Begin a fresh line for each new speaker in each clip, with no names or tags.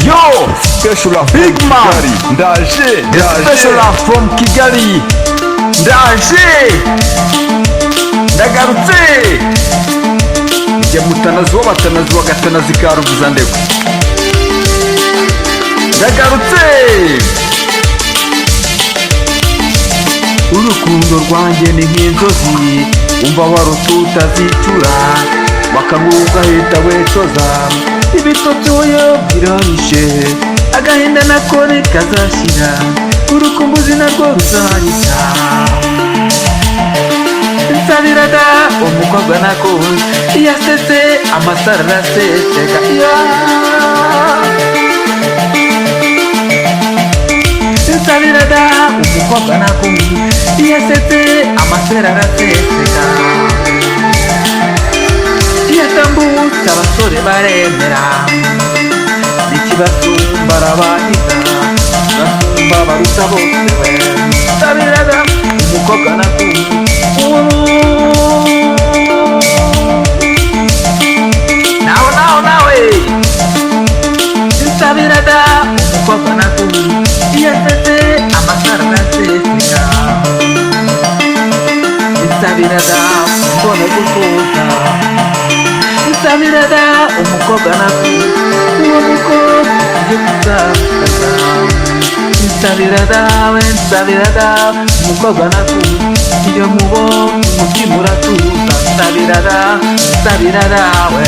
Yo, special love big man ndaje special love from Kigali ndaje ndagarutse njye mutanazuwa batanazuwa gatanazi karuvuza ndekwe ndagarutse urukundo rwanjye ni nk'inzozi umva warututa zicura wakamwuga hita wecoza ibitotsi wowe birahishe agahinda nako kazashira urukumbuzi narwo ruzanyita nsabiraga umukobwa nako yasetse amasaro araseseka nsabiraga umukobwa nako yasetse amasaro araseseka yatambutse abasore baremera n'ikibasumba arabahiga basumba baruta bose we nsabiraga umukobwa nako nawe nsabiraga umukobwa nako yasetse amasaro araseseka nsabiraga mbone gutuza nsabiraga umukobwa nako uwo mukobwa ujye kuzakaza nsabiraga umukobwa nako iyo mubonye umutima uratuza nsabiraga we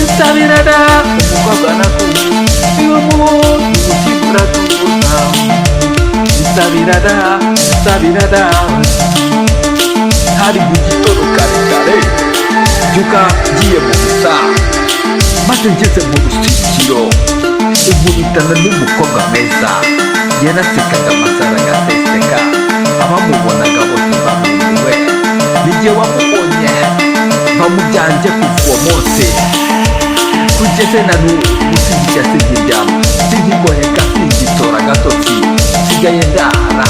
nsabiraga umukobwa nako iyo mubonye umutima uratuza nsabiraga hari mu gitondo kare byuka ngiye mu busa maze ngeze mu rusisiro nkubitana n'umukobwa meza yanasekaga amasaro agaseseka abamubonaga bose bamumiwe n'igihe wamubonye bamubyanjye kuva uwo munsi kugeze na n'ubu sinjya sinkiryama sinkigoheka singitora agatotsi nsigaye ndara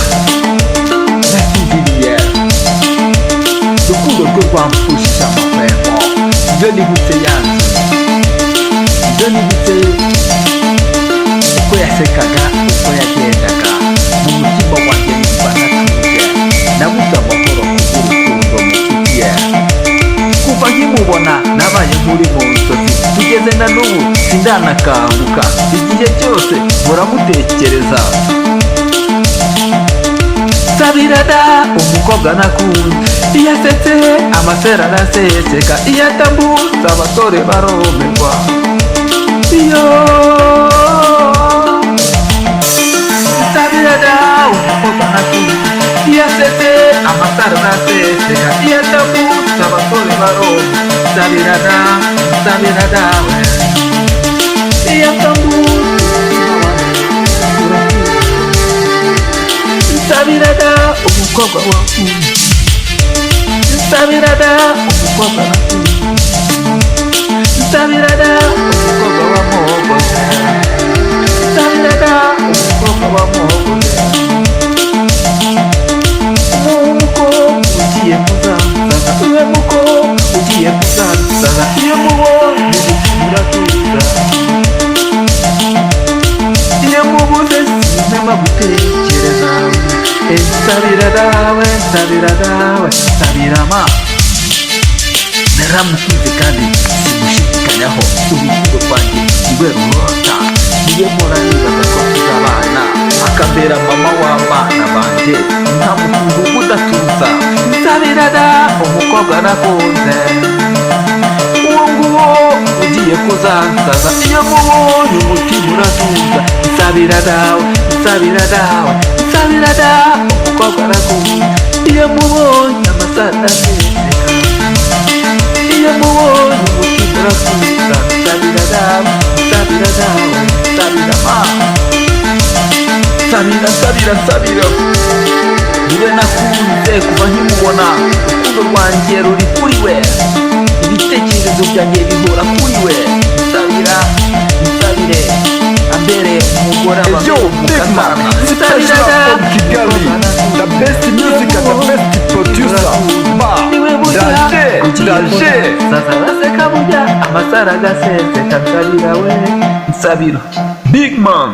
nasinziriye urukundo rwe rwamfushije amahwemo ibyo nibutse yanjye ibyo nibutse uko yasekaga uko yagendaga mu mutima wanjye nimba natuje nabuze amahoro kubw'urukundo mufitiye kuva nkimubona nabaye nk'uri mu nzozi tugeze na n'ubu sindanakanguka igihe cyose muramutekereza nsabiraga umukobwa nakunze iyo asetse amasaro araseseka iyo atambutse abasore baromerwa nsabiraga umukobwa nakunze iyo asetse amasaro araseseka iyo atambutse abasore baromerwa nsabiraga we iyo atambutse nsabiraga umukobwa wakunze nsabiraga umukobwa nakunze nsabiraga umukobwa wamuhogoje nsabiraga umukobwa wamuhogoje umukobwa ugiye kuzansaza uwe mukobwa ugiye kuzansaza iyo mubonye umutima uratuza iyo mubuze sinema gutekereza nsabiraga we nsabirama naramukunze kandi simushidikanyaho urukundo rwanjye niwe rurota niwe mpora nibaza ko tuzabana akambera mama w'abana banjye nta mukungu udatuza nsabiraga umukobwa nakunze uwo nguwo ugiye kuzansaza iyo mubonye umutima uratuza nsabiraga umukobwa nakunze iyo mubonye amasaro aseseka iyo mubonye umutima uratuza nsabira niwe nakunze kuva nkimubona urukundo rwanjye ruri kuri we ibitekerezo byanjye bihora kuri we nsabire ambere umugore
Mukatana nsabiraga Kigali, the best music and the best producer. Ba, Daje
ndaje sasa araseka burya amasaro agaseseka nsabira we nsabiro big man